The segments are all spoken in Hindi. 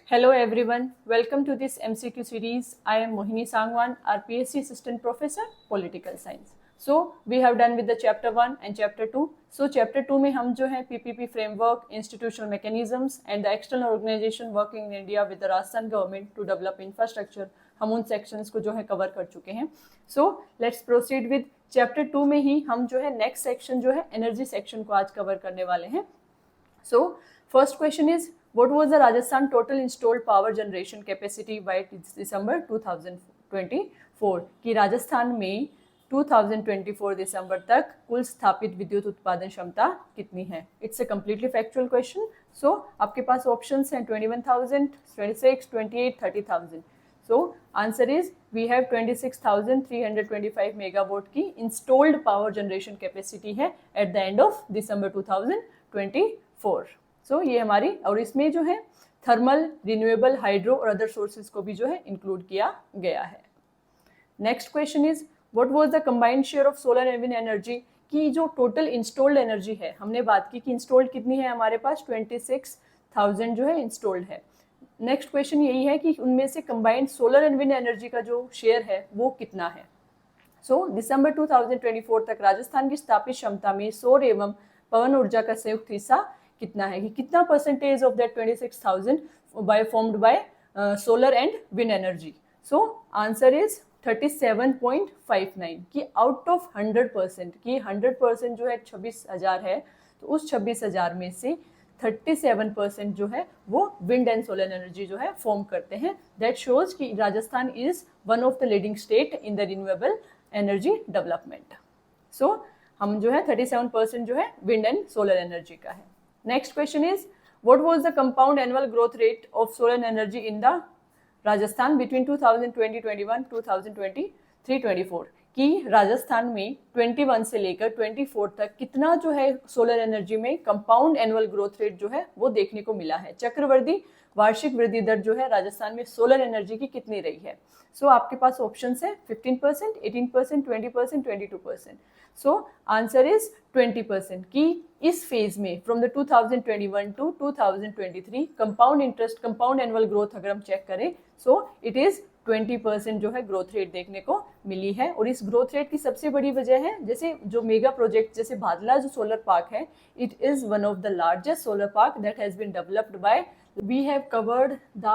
Hello everyone, welcome to this MCQ series. I am Mohini Sangwan, our PhD Assistant Professor, Political Science. So we have done with the chapter 1 and chapter 2. So chapter 2 में हम जो है PPP framework, institutional mechanisms and the external organization working in India with the Rajasthan government to develop infrastructure, हम उन sections को जो है cover कर चुके हैं. So let's proceed with chapter 2 में ही हम जो है next section जो है energy section को आज cover करने वाले हैं. So first question is, what was the Rajasthan total installed power generation capacity by December 2024? कि राजस्थान में 2024 दिसंबर तक कुल स्थापित विद्युत उत्पादन क्षमता कितनी है? It's a completely factual question. So आपके पास options हैं 21,000, 26, 28, 30,000. So answer is we have 26,325 megawatt की installed power generation capacity है at the end of December 2024. So ये हमारी, और इसमें जो है थर्मल, रिन्यूएबल, हाइड्रो और अदर सोर्सेज को भी जो है इंक्लूड किया गया है. Next question is, what was the combined share of solar and wind energy? की जो टोटल इंस्टॉल्ड एनर्जी है, हमने बात की कि इंस्टॉल्ड कितनी है हमारे पास, 26,000 जो है इंस्टॉल्ड है. नेक्स्ट क्वेश्चन यही है कि उनमें से combined solar and wind energy का जो शेयर है वो कितना है. सो दिसंबर 2024 तक राजस्थान की स्थापित क्षमता में सौर एवं पवन ऊर्जा का संयुक्त हिस्सा कितना है, कि कितना percentage of that 26,000 by formed by solar and wind energy. So answer is 37.59, कि आउट ऑफ 100%, कि 100% जो है 26,000 है, तो उस 26,000 में से 37% जो है वो विंड एंड सोलर एनर्जी जो है फॉर्म करते हैं. दैट शोज कि Rajasthan is one of the leading state in the renewable energy development. So हम जो है 37% जो है विंड एंड सोलर एनर्जी का है. Next question is, what was the compound annual growth rate of solar energy in the Rajasthan between 2020-21, 2023-24? कि राजस्थान में 21 से लेकर 24 तक कितना जो है सोलर एनर्जी में कंपाउंड एनुअल ग्रोथ रेट जो है वो देखने को मिला है. चक्रवर्ती वार्षिक वृद्धि दर जो है राजस्थान में सोलर एनर्जी की कितनी रही है. सो आपके पास ऑप्शंस है 15%, 18%, 20%, 22%. सो आंसर इज 20%, कि इस फेज में from the 2021 to 2023 compound interest, compound annual growth अगर हम चेक करें, सो इट इज 20% जो है ग्रोथ रेट देखने को मिली है. और इस ग्रोथ रेट की सबसे बड़ी वजह है, जैसे जो मेगा प्रोजेक्ट जैसे भादला जो सोलर पार्क है, it is one of the largest solar park that has been developed by. We have covered the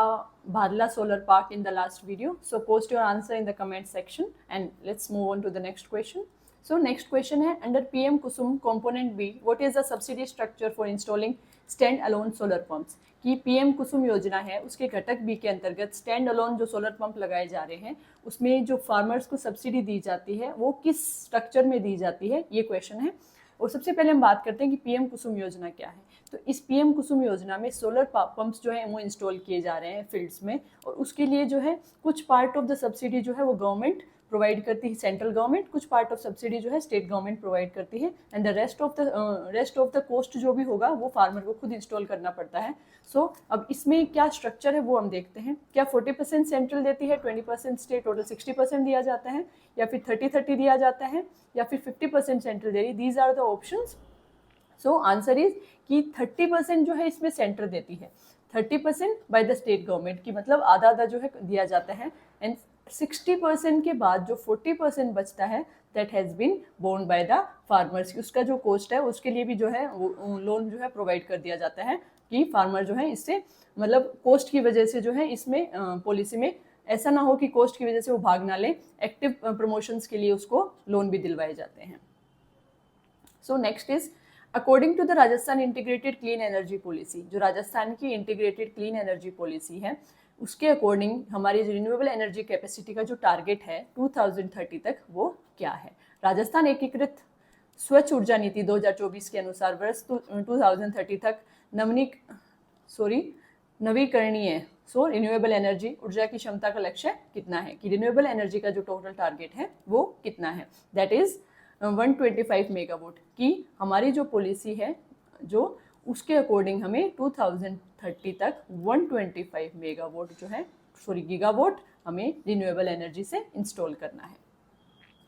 Bhadla solar park in the last video. So post your answer in the comment section and let's move on to the next question. So next question है, under PM Kusum component B, what is the subsidy structure for installing stand-alone solar pumps? कि PM कुसुम योजना है उसके घटक B के अंतर्गत स्टैंड अलोन जो सोलर पंप लगाए जा रहे हैं उसमें जो फार्मर्स को सब्सिडी दी जाती है वो किस स्ट्रक्चर में दी जाती है, ये क्वेश्चन है. और सबसे पहले हम बात करते हैं कि PM कुसुम योजना क्या है. तो इस PM कुसुम योजना में सोलर पंप्स जो है वो इंस्टॉल किए जा रहे हैं फील्ड्स में, और उसके लिए जो है कुछ पार्ट ऑफ द सब्सिडी जो है वो गवर्नमेंट प्रोवाइड करती है, सेंट्रल गवर्नमेंट, कुछ पार्ट ऑफ सब्सिडी जो है स्टेट गवर्नमेंट प्रोवाइड करती है, and the rest of the cost जो भी होगा वो फार्मर को खुद इंस्टॉल करना पड़ता है. सो अब इसमें क्या स्ट्रक्चर है वो हम देखते हैं. क्या 40% सेंट्रल देती है, 20% स्टेट, टोटल 60% दिया जाता है, या फिर 30-30 दिया जाता है, या फिर 50% सेंट्रल दे रही. These are the options. So answer is कि 30% जो है इसमें सेंटर देती है, 30% बाय द स्टेट गवर्नमेंट, की मतलब आधा आधा जो है दिया जाता है, एंड 60% के बाद जो 40% बचता है that has been borne by the farmers. उसका जो कॉस्ट है उसके लिए भी जो है वो लोन जो है प्रोवाइड कर दिया जाता है, कि फार्मर जो है इससे मतलब कॉस्ट की वजह से जो है इसमें पॉलिसी में ऐसा ना हो कि कॉस्ट की वजह से वो भाग ना ले, एक्टिव प्रमोशंस के लिए उसको लोन भी दिलवाए जाते हैं. So next is, according to the Rajasthan integrated clean energy policy, जो राजस्थान की इंटीग्रेटेड क्लीन एनर्जी पॉलिसी है उसके अकॉर्डिंग हमारी रिन्यूएबल एनर्जी कैपेसिटी का जो टारगेट है 2030 तक वो क्या है. राजस्थान एकीकृत स्वच्छ ऊर्जा नीति 2024 के अनुसार वर्ष 2030 तक नवीकरणीय रिन्यूएबल एनर्जी ऊर्जा की क्षमता का लक्ष्य कितना है, कि रिन्यूएबल एनर्जी का जो टोटल टारगेट है वो कितना है. दैट इज 125 मेगावाट, की हमारी जो पॉलिसी है जो उसके अकॉर्डिंग हमें 2030 तक 125 मेगावाट जो है गीगावाट हमें रिन्यूएबल एनर्जी से इंस्टॉल करना है.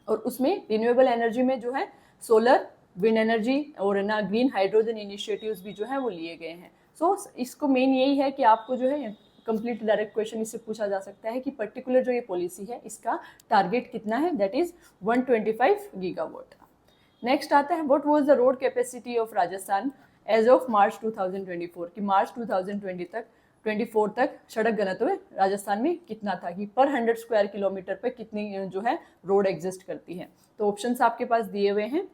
और उसमें रिन्यूएबल एनर्जी में जो है सोलर, विंड एनर्जी और ना ग्रीन हाइड्रोजन इनिशिएटिव्स भी जो है वो लिए गए हैं. सो इसको मेन यही है कि आपको जो है कंप्लीट डायरेक्ट क्वेश्चन इससे पूछा जा सकता है कि पर्टिकुलर जो ये पॉलिसी है इसका टारगेट कितना है, दैट इज 125 गीगावाट। नेक्स्ट आता है what was the road capacity of Rajasthan as of March 2024, कि मार्च 2024 तक सड़क घनत्व राजस्थान में कितना था, कि पर 100 स्क्वायर किलोमीटर पर कितनी जो है रोड एग्जिस्ट करती है। तो ऑप्शंस आपके पास दिए हुए हैं।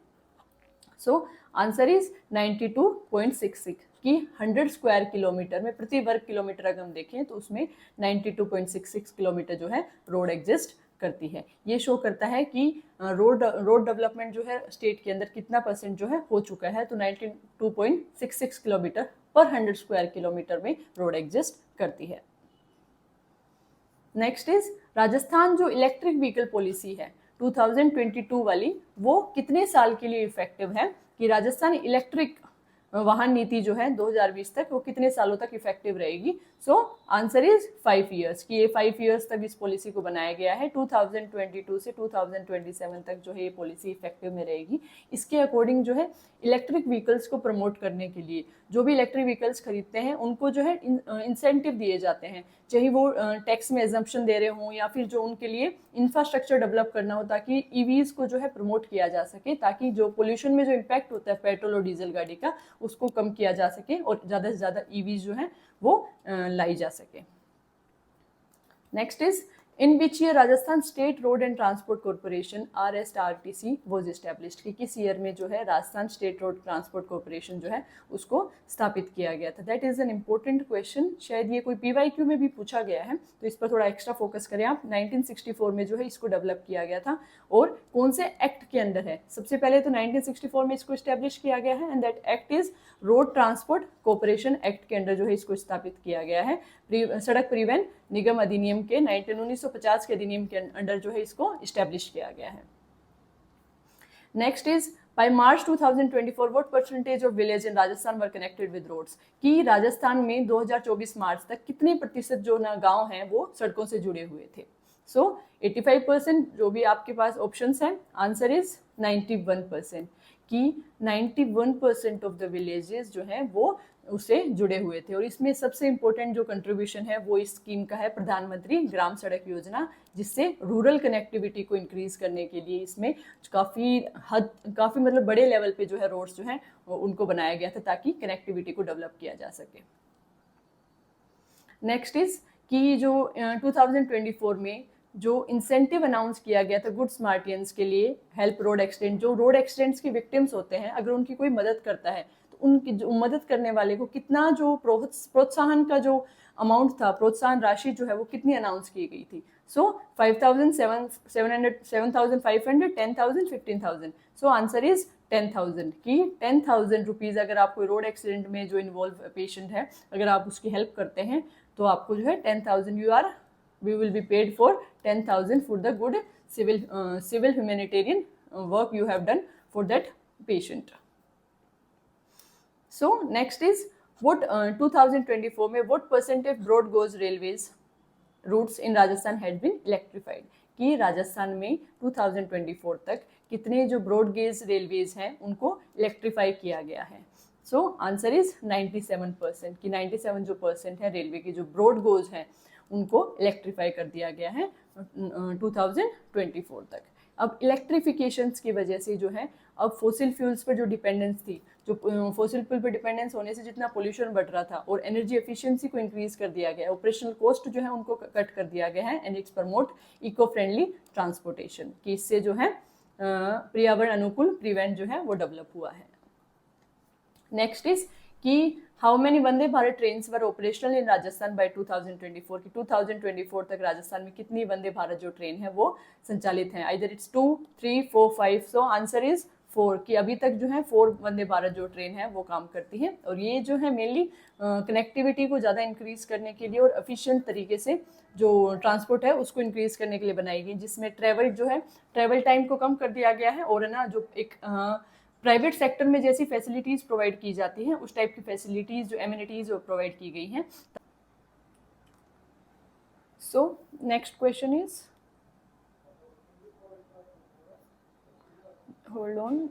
सो आंसर इज 92.66, कि 100 स्क्वायर किलोमीटर में प्रति वर्ग किलोमीटर अगर हम देखें तो उसमें 92.66 किलोमीटर जो है रोड एग्जिस्ट करती है। ये शो करता है कि रोड डेवलपमेंट जो है स्टेट के अंदर कितना परसेंट जो है हो चुका है। तो 92.66 किलोमीटर पर 100 स्क्वायर किलोमीटर में रोड एग्जिस्ट करती है। नेक्स्ट इज राजस्थान जो इलेक्ट्रिक व्हीकल पॉलिसी है 2022 वाली, वो कितने साल के लिए इफेक्टिव है, कि राजस्थान इलेक्ट्रिक वाहन नीति जो है 2020 तक वो कितने सालों तक इफेक्टिव रहेगी। सो आंसर इज 5 ईयर्स, कि ये 5 ईयर्स तक इस पॉलिसी को बनाया गया है। 2022 से 2027 तक जो है ये पॉलिसी इफेक्टिव में रहेगी। इसके अकॉर्डिंग जो है इलेक्ट्रिक व्हीकल्स को प्रमोट करने के लिए जो भी इलेक्ट्रिक व्हीकल्स खरीदते हैं उनको जो है इंसेंटिव दिए जाते हैं, चाहे वो टैक्स में एग्जम्पशन दे रहे हों या फिर जो उनके लिए इंफ्रास्ट्रक्चर डेवलप करना हो ताकि ईवीज को जो है प्रमोट किया जा सके, ताकि जो पोल्यूशन में जो इम्पैक्ट होता है पेट्रोल और डीजल गाड़ी का उसको कम किया जा सके और ज़्यादा से ज़्यादा ईवीज जो है वो लाई जा सके। Next is in which year Rajasthan state road and transport corporation RSTRTC was established, कि किस ईयर में जो है Rajasthan state road transport corporation जो है उसको स्थापित किया गया था। That is an important question, शायद ये कोई PYQ में भी पूछा गया है, तो इस पर थोड़ा एक्स्ट्रा फोकस करें आप। 1964 में जो है इसको डेवलप किया गया था और कौन से एक्ट के अंदर है। सबसे पहले तो 1964 में इसको स्टैब्लिश किया गया है and that act is road transport corporation act के अंदर जो है इसको स्थापित किया गया है। सड़क परिवहन निगम अधिनियम के 1950 के अधिनियम के अंडर जो है इसको स्टैब्लिश किया गया है। Next is by March 2024 what percentage of village in Rajasthan were connected with roads, कि राजस्थान में 2024 मार्च तक कितने प्रतिशत जो ना गांव हैं वो सड़कों से जुड़े हुए थे। सो 85% जो भी आपके पास ऑप्शंस हैं, आंसर इज 91%, कि 91% ऑफ द विलेजेस जो हैं वो उससे जुड़े हुए थे। और इसमें सबसे इम्पोर्टेंट जो कंट्रीब्यूशन है वो इस स्कीम का है प्रधानमंत्री ग्राम सड़क योजना, जिससे रूरल कनेक्टिविटी को इंक्रीज करने के लिए इसमें काफ़ी मतलब बड़े लेवल पे जो है रोड्स जो हैं उनको बनाया गया था ताकि कनेक्टिविटी को डेवलप किया जा सके। नेक्स्ट इज कि जो 2024 में जो इंसेंटिव अनाउंस किया गया था गुड स्मार्टियंस के लिए, हेल्प रोड एक्सीडेंट, जो रोड एक्सीडेंट्स के विक्टिम्स होते हैं अगर उनकी कोई मदद करता है तो उनकी जो मदद करने वाले को कितना जो प्रोत्साहन का जो अमाउंट था, प्रोत्साहन राशि जो है वो कितनी अनाउंस की गई थी। सो 5,000, 7,500, 10,000, 15,000। सो आंसर इज 10,000, कि 10,000 रुपीज़ अगर आप कोई रोड एक्सीडेंट में जो इन्वॉल्व पेशेंट है अगर आप उसकी हेल्प करते हैं तो आपको जो है 10,000 we will be paid for 10,000 for the good civil humanitarian work you have done for that patient. So next is what 2024 में what percentage broad gauge railways routes in Rajasthan had been electrified, कि राजस्थान में 2024 तक कितने जो ब्रॉड गेज रेलवेज हैं उनको इलेक्ट्रीफाई किया गया है। सो आंसर इज 97%, कि 97 जो परसेंट है रेलवे के जो ब्रॉड गोज हैं उनको इलेक्ट्रीफाई कर दिया गया है 2024 तक। अब इलेक्ट्रिफिकेशंस की वजह से जो है अब फोसिल फ्यूल्स पर जो डिपेंडेंस थी, जो फोसिल फ्यूल पर डिपेंडेंस होने से जितना पोल्यूशन बढ़ रहा था और एनर्जी एफिशिएंसी को इंक्रीज कर दिया गया है, ऑपरेशनल कॉस्ट जो है उनको कट कर दिया गया है and it's promote eco friendly transportation, कि इससे जो है पर्यावरण अनुकूल परिवहन जो है वो डेवलप हुआ है। नेक्स्ट इज कि how many Vande Bharat trains were operational in Rajasthan by 2024, कि 2024 तक राजस्थान में कितनी वंदे भारत जो ट्रेन है वो संचालित हैं, either it's 2, 3, 4, 5। So answer is 4, कि अभी तक जो है 4 वंदे भारत जो ट्रेन है वो काम करती है और ये जो है मेनली कनेक्टिविटी को ज़्यादा इंक्रीज करने के लिए और एफिशिएंट तरीके से जो ट्रांसपोर्ट है उसको इंक्रीज करने के लिए बनाई गई, जिसमें ट्रेवल टाइम को कम कर दिया गया है और है ना जो एक प्राइवेट सेक्टर में जैसी फैसिलिटीज़ प्रोवाइड की जाती हैं उस टाइप की फैसिलिटीज़ जो एमिनिटीज़ प्रोवाइड की गई हैं। So next question is, hold on.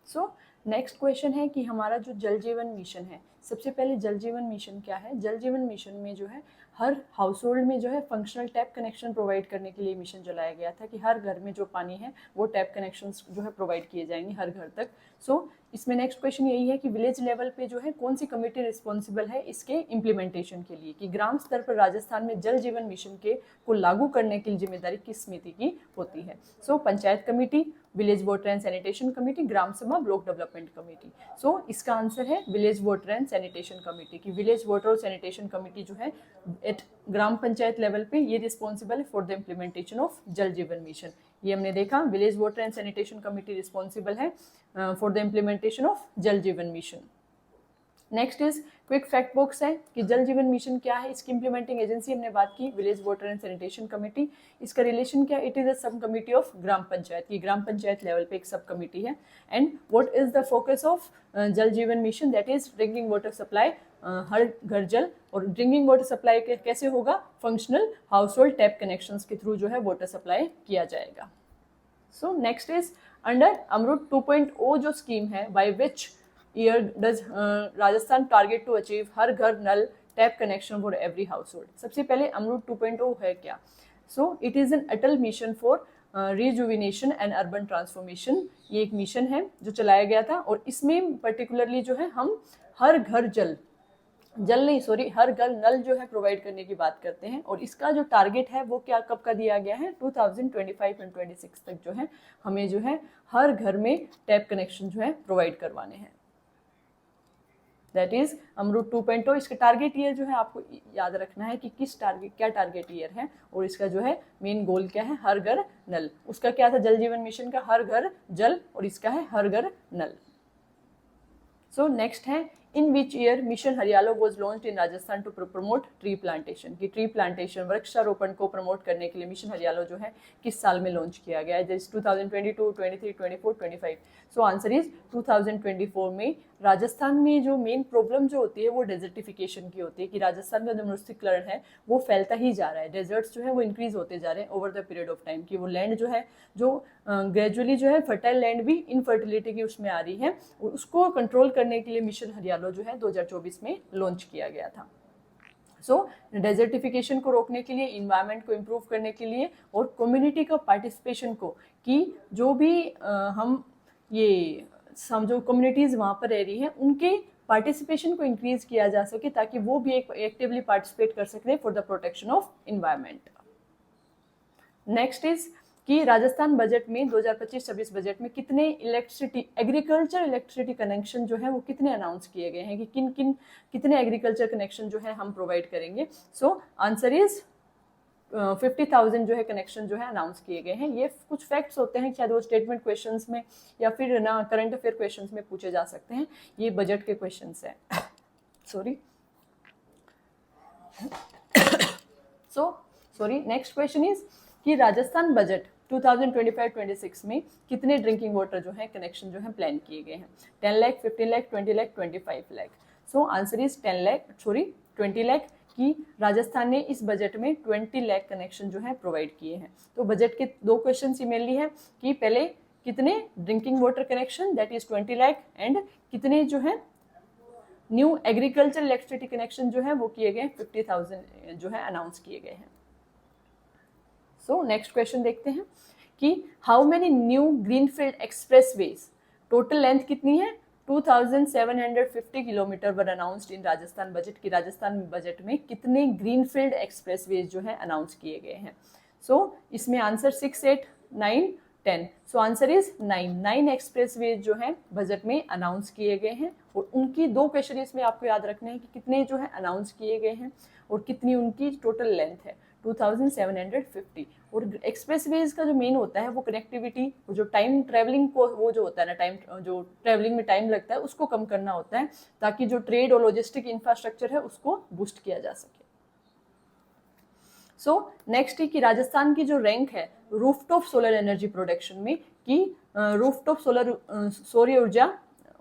So next question है कि हमारा जो जल जीवन मिशन है सबसे पहले जल जीवन मिशन क्या है? जल जीवन मिशन में जो है हर हाउस होल्ड में जो है फंक्शनल टैप कनेक्शन प्रोवाइड करने के लिए मिशन चलाया गया था कि हर घर में जो पानी है वो टैप कनेक्शन जो है प्रोवाइड किए जाएंगे हर घर तक। सो इसमें नेक्स्ट क्वेश्चन यही है कि विलेज लेवल पे जो है कौन सी कमेटी रिस्पॉन्सिबल है इसके इम्प्लीमेंटेशन के लिए, कि ग्राम स्तर पर राजस्थान में जल जीवन मिशन के को लागू करने की जिम्मेदारी किस समिति की होती है? So panchayat committee, village water and sanitation committee, gram sabha, block development committee. So इसका आंसर है village water and sanitation committee की विलेज वाटर और सैनिटेशन कमेटी जो है एट ग्राम पंचायत लेवल पे ये रिस्पॉन्सिबल है for the implementation of Jal Jeevan mission. ये हमने देखा, village water and sanitation committee responsible है for the implementation of Jal Jeevan mission. Next is quick fact box है कि जल जीवन मिशन क्या है, इसकी इंप्लीमेंटिंग एजेंसी हमने बात की village water and sanitation committee. इसका रिलेशन क्या, इट इज अ सब कमिटी ऑफ ग्राम पंचायत, की ग्राम पंचायत लेवल पे एक सब कमिटी है। And what is the focus of Jal Jeevan mission, that is drinking water supply, Har Ghar Jal. और ड्रिंकिंग वाटर सप्लाई कैसे होगा, functional household tap connections के थ्रू जो है वाटर सप्लाई किया जाएगा। So next is under Amrut 2.0 जो स्कीम है, by which year does Rajasthan target to achieve Har Ghar Nal tap connection for every household. सबसे पहले अमृत 2.0 है क्या? So it is an Atal mission for rejuvenation and urban transformation. ये एक मिशन है जो चलाया गया था और इसमें पर्टिकुलरली जो है हम हर घर हर घर नल जो है प्रोवाइड करने की बात करते हैं। और इसका जो टारगेट है वो क्या कब का दिया गया है, 2025 एंड 26 तक जो है हमें जो है हर घर में टैप कनेक्शन जो है प्रोवाइड करवाने हैं। दैट इज अमृत 2.0। इसका टारगेट ईयर जो है आपको याद रखना है कि क्या टारगेट ईयर है और इसका जो है मेन गोल क्या है, हर घर नल। उसका क्या था जल जीवन मिशन का, हर घर जल, और इसका है हर घर नल। सो नेक्स्ट है in which year mission Hariyalo was launched in Rajasthan to promote tree plantation, की ट्री प्लांटेशन वृक्षारोपण को प्रमोट करने के लिए मिशन हरियालो जो है किस साल में लॉन्च किया गया है, जैसे 2022, 23, 24, 25। सो आंसर इज 2024 में। राजस्थान में जो मेन प्रॉब्लम जो होती है वो डेजर्टिफिकेशन की होती है, कि राजस्थान का जो मरुस्थलीकरण है वो फैलता ही जा रहा है, डेजर्ट्स जो है वो इंक्रीज होते जा रहे हैं over the period of time, कि वो लैंड जो है जो ग्रेजुअली जो है फर्टाइल लैंड भी इनफर्टिलिटी की उसमें आ रही है, उसको कंट्रोल करने के लिए मिशन हरियालो जो है 2024 में लॉन्च किया गया था। सो डेजर्टिफिकेशन को रोकने के लिए, इन्वायरमेंट को इम्प्रूव करने के लिए और कम्युनिटी का पार्टिसिपेशन को, कि जो भी हम ये समझो कम्युनिटीज वहाँ पर रह रही हैं उनके पार्टिसिपेशन को इंक्रीज किया जा सके ताकि वो भी एक एक्टिवली पार्टिसिपेट कर सकें for the protection of environment. Next is कि राजस्थान बजट में 2025-26 बजट में कितने एग्रीकल्चर इलेक्ट्रिसिटी कनेक्शन जो है वो कितने अनाउंस किए गए हैं, कि कितने एग्रीकल्चर कनेक्शन जो है हम प्रोवाइड करेंगे। सो आंसर इज 50,000 जो है कनेक्शन जो है अनाउंस किए गए हैं। ये कुछ फैक्ट्स होते हैं, शायद वो स्टेटमेंट क्वेश्चंस में या फिर ना करंट अफेयर क्वेश्चंस में पूछे जा सकते हैं, ये बजट के क्वेश्चंस हैं। सॉरी। नेक्स्ट क्वेश्चन इज कि राजस्थान बजट 2025-26 में कितने ड्रिंकिंग वाटर जो है कनेक्शन जो है प्लान किए गए हैं, 10 लाख, 15 लाख, 20 लाख, 25 लाख। सो आंसर इज 20 लाख, कि राजस्थान ने इस बजट में 20 लाख कनेक्शन जो है प्रोवाइड किए हैं। तो बजट के दो क्वेश्चन मेनली है कि पहले कितने drinking water connection, that is 20 lakh, and कितने जो है न्यू एग्रीकल्चर इलेक्ट्रिसिटी कनेक्शन जो है वो किए गए, 50,000 जो है अनाउंस किए गए हैं। सो नेक्स्ट क्वेश्चन देखते हैं कि how many new greenfield expressways, total length कितनी है, 2750 kilometre were announced in Rajasthan budget, की राजस्थान बजट में कितने ग्रीनफील्ड एक्सप्रेसवेज जो है अनाउंस किए गए हैं। सो इसमें answer 6, 8, 9, 10। So answer is 9 expressways जो है बजट में अनाउंस किए गए हैं, और उनकी दो क्वेश्चन इसमें आपको याद रखने हैं कि कितने जो है अनाउंस किए गए हैं और कितनी उनकी टोटल लेंथ है, 2750। और एक्सप्रेसवेज का जो मेन होता है वो कनेक्टिविटी, जो टाइम ट्रैवलिंग को, वो जो होता है ना, टाइम जो ट्रैवलिंग में टाइम लगता है उसको कम करना होता है, ताकि जो ट्रेड और लॉजिस्टिक इंफ्रास्ट्रक्चर है उसको बूस्ट किया जा सके। सो नेक्स्ट है कि राजस्थान की जो रैंक है रूफटॉप सोलर एनर्जी प्रोडक्शन में, कि रूफटॉप सौर ऊर्जा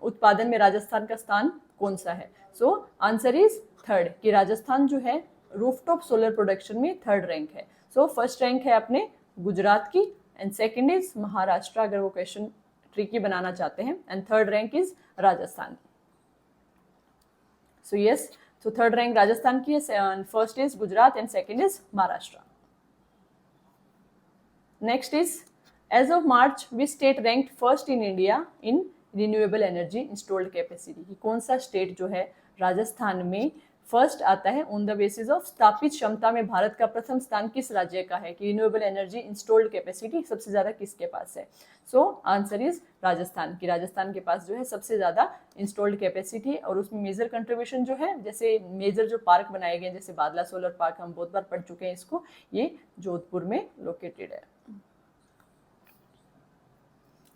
उत्पादन में राजस्थान का स्थान कौन सा है। सो आंसर इज 3rd, कि राजस्थान जो है रूफटॉप सोलर प्रोडक्शन में 3rd रैंक है। सो फर्स्ट रैंक है अपने गुजरात की, एंड सेकंड इज महाराष्ट्र, अगर वो क्वेश्चन ट्रिकी बनाना चाहते हैं, and 3rd rank is Rajasthan. So yes, तो थर्ड रैंक राजस्थान की है, first is Gujarat and second is Maharashtra. Next is as of March which state ranked first in India in renewable energy installed capacity. कि कौन सा स्टेट जो है राजस्थान में फर्स्ट आता है ऑन द बेसिस ऑफ स्थापित क्षमता में. भारत का प्रथम स्थान किस राज्य का है कि रिन्यूएबल एनर्जी इंस्टॉल्ड कैपेसिटी सबसे ज्यादा किसके पास है. सो आंसर इज राजस्थान की. राजस्थान के पास जो है सबसे ज्यादा इंस्टॉल्ड कैपेसिटी. और उसमें मेजर कंट्रीब्यूशन जो है, जैसे मेजर जो पार्क बनाए गए जैसे बादला सोलर पार्क, हम बहुत बार पढ़ चुके हैं इसको, ये जोधपुर में लोकेटेड है.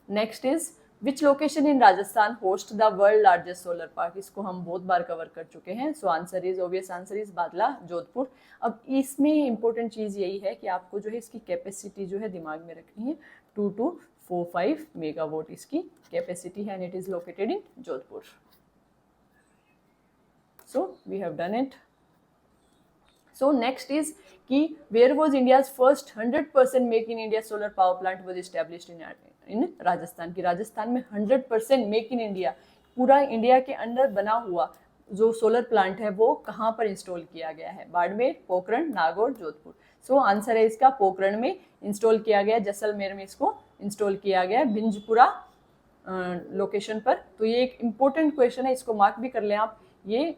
Next is which location in Rajasthan host the world largest solar park. इसको हम बहुत बार कवर कर चुके हैं. सो answer is, obvious answer is बादला जोधपुर. अब इसमें इंपॉर्टेंट चीज यही है कि आपको जो है इसकी कैपेसिटी जो है दिमाग में रखनी है. 2245 मेगावाट इसकी कैपेसिटी है and it is located in Jodhpur. So we have done it. So next is कि where was India's first 100% make in India solar power plant was established in Rajasthan. की राजस्थान में 100% मेक इन इंडिया, पूरा इंडिया के अंदर बना हुआ जो सोलर प्लांट है वो कहाँ पर इंस्टॉल किया गया है. बाड़मेर, पोखरण, नागौर, जोधपुर. सो आंसर है इसका पोखरण में इंस्टॉल किया गया, जैसलमेर में इसको इंस्टॉल किया गया, भिंजपुरा लोकेशन पर. तो ये एक इम्पोर्टेंट क्वेश्चन है, इसको मार्क भी कर लें आप. ये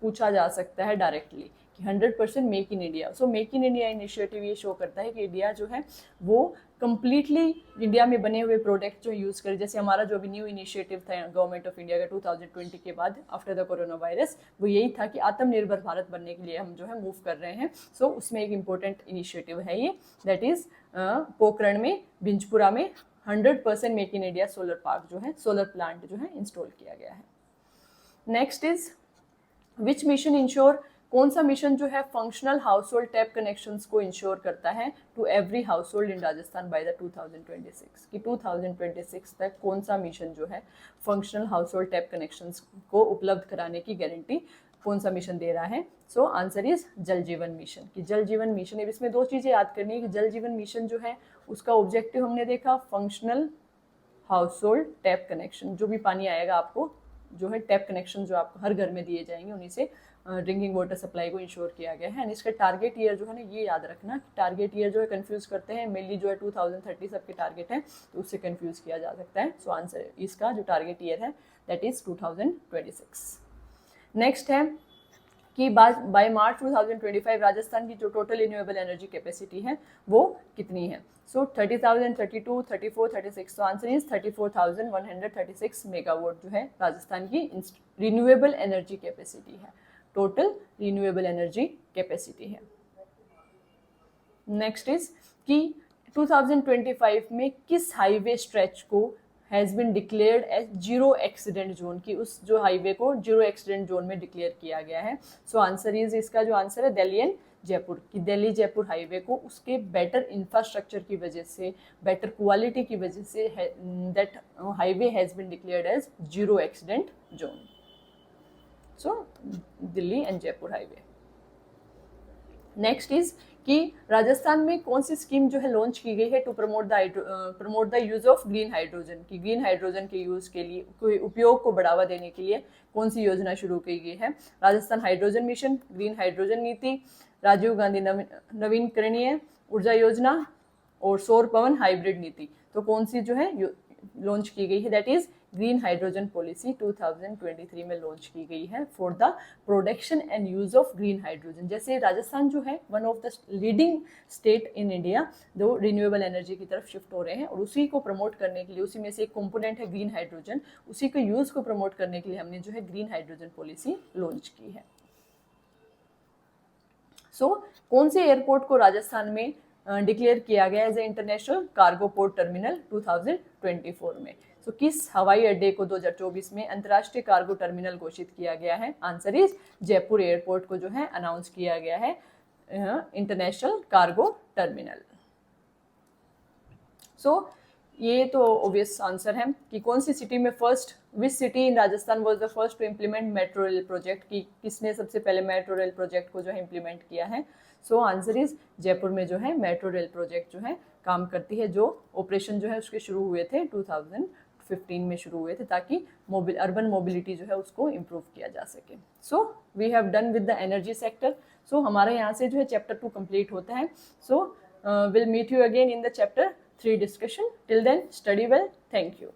पूछा जा सकता है डायरेक्टली कि 100% make in India. So make in India initiative ये शो करता है कि इंडिया जो है वो कंप्लीटली इंडिया में बने हुए प्रोडक्ट जो यूज़ करे. जैसे हमारा जो भी न्यू इनिशिएटिव था गवर्नमेंट ऑफ इंडिया का 2020 के बाद आफ्टर द कोरोना वायरस, वो यही था कि आत्मनिर्भर भारत बनने के लिए हम जो है मूव कर रहे हैं. सो उसमें एक इम्पोर्टेंट इनिशिएटिव है ये, दैट इज पोखरण में, भिंजपुरा में 100% make in India solar park जो है, सोलर प्लांट जो है इंस्टॉल किया गया है. Next is which mission ensure. कौन सा मिशन जो है functional household tap connections को इंश्योर करता है to every household in Rajasthan by the 2026. कि 2026 तक कौन सा मिशन जो है functional household tap connections को उपलब्ध कराने की गारंटी कौन सा मिशन दे रहा है. सो आंसर इज जल जीवन मिशन. कि जल जीवन मिशन, इसमें दो चीज़ें याद करनी है कि जल जीवन मिशन जो है उसका ऑब्जेक्टिव हमने देखा functional household tap connection. जो भी पानी आएगा आपको जो है टैप कनेक्शन जो आपको हर घर में दिए जाएंगे उन्हीं से ड्रिंकिंग वाटर सप्लाई को इंश्योर किया गया है. एंड इसका टारगेट ईयर जो है ना, ये याद रखना, टारगेट ईयर जो है कंफ्यूज करते हैं, मेनली जो है 2030 सबके टारगेट है तो उससे कंफ्यूज किया जा सकता है. सो आंसर इसका जो टारगेट ईयर है दैट इज 2026. नेक्स्ट है कि बाय मार्च 2025 राजस्थान की जो टोटल रिन्यूएबल एनर्जी कैपेसिटी है वो कितनी है. सो 30,000, 32, 34, 36. तो आंसर इज 34,136 मेगावाट जो है राजस्थान की रिन्यूएबल एनर्जी कैपेसिटी है, टोटल रिन्यूएबल एनर्जी कैपेसिटी है. नेक्स्ट इज कि 2025 में किस हाईवे स्ट्रेच को has been declared as zero accident zone. की उस जो हाईवे को जीरो एक्सीडेंट जोन में डिक्लेयर किया गया है. सो आंसर इज, इसका जो आंसर है दिल्ली एंड जयपुर. की दिल्ली जयपुर हाईवे को उसके बेटर इंफ्रास्ट्रक्चर की वजह से, बेटर क्वालिटी की वजह से that highway has been declared as zero accident zone. So Delhi and Jaipur highway. Next is कि राजस्थान में कौन सी स्कीम जो है लॉन्च की गई है to promote the use of green hydrogen. की ग्रीन हाइड्रोजन के यूज के लिए, कोई उपयोग को बढ़ावा देने के लिए कौन सी योजना शुरू की गई है. Rajasthan hydrogen mission, green hydrogen नीति, राजीव गांधी नवीकरणीय ऊर्जा योजना और सौर पवन हाइब्रिड नीति. तो कौन सी जो है लॉन्च की गई है, that is green hydrogen policy 2023 में लॉन्च की गई है for the production and use of green hydrogen. जैसे राजस्थान जो है one of the leading state in India जो रिन्यूएबल एनर्जी की तरफ शिफ्ट हो रहे हैं, और उसी को प्रमोट करने के लिए, उसी में से एक कंपोनेंट है ग्रीन हाइड्रोजन, उसी के यूज को प्रमोट करने के लिए हमने जो है ग्रीन हाइड्रोजन पॉलिसी लॉन्च की है. सो कौन से एयरपोर्ट को राजस्थान में डिक्लेयर किया गया as a international cargo port terminal 2024 में. सो किस हवाई अड्डे को 2024 में अंतर्राष्ट्रीय कार्गो टर्मिनल घोषित किया गया है. आंसर इज जयपुर एयरपोर्ट को जो है अनाउंस किया गया है इंटरनेशनल कार्गो टर्मिनल. सो ये तो ऑब्वियस आंसर है कि कौन सी सिटी में first, which city in Rajasthan was the first to implement metro rail project. की किसने सबसे पहले मेट्रो रेल प्रोजेक्ट को जो है इम्प्लीमेंट किया है. सो आंसर इज जयपुर में जो है मेट्रो रेल प्रोजेक्ट जो है काम करती है, जो ऑपरेशन जो है उसके शुरू हुए थे 15 में शुरू हुए थे, ताकि अर्बन मोबिलिटी जो है उसको इम्प्रूव किया जा सके। So we have done with the energy sector. So हमारे यहाँ से जो है चैप्टर 2 कंप्लीट होता है। So will meet you again in the chapter 3 discussion. Till then, study well. Thank you.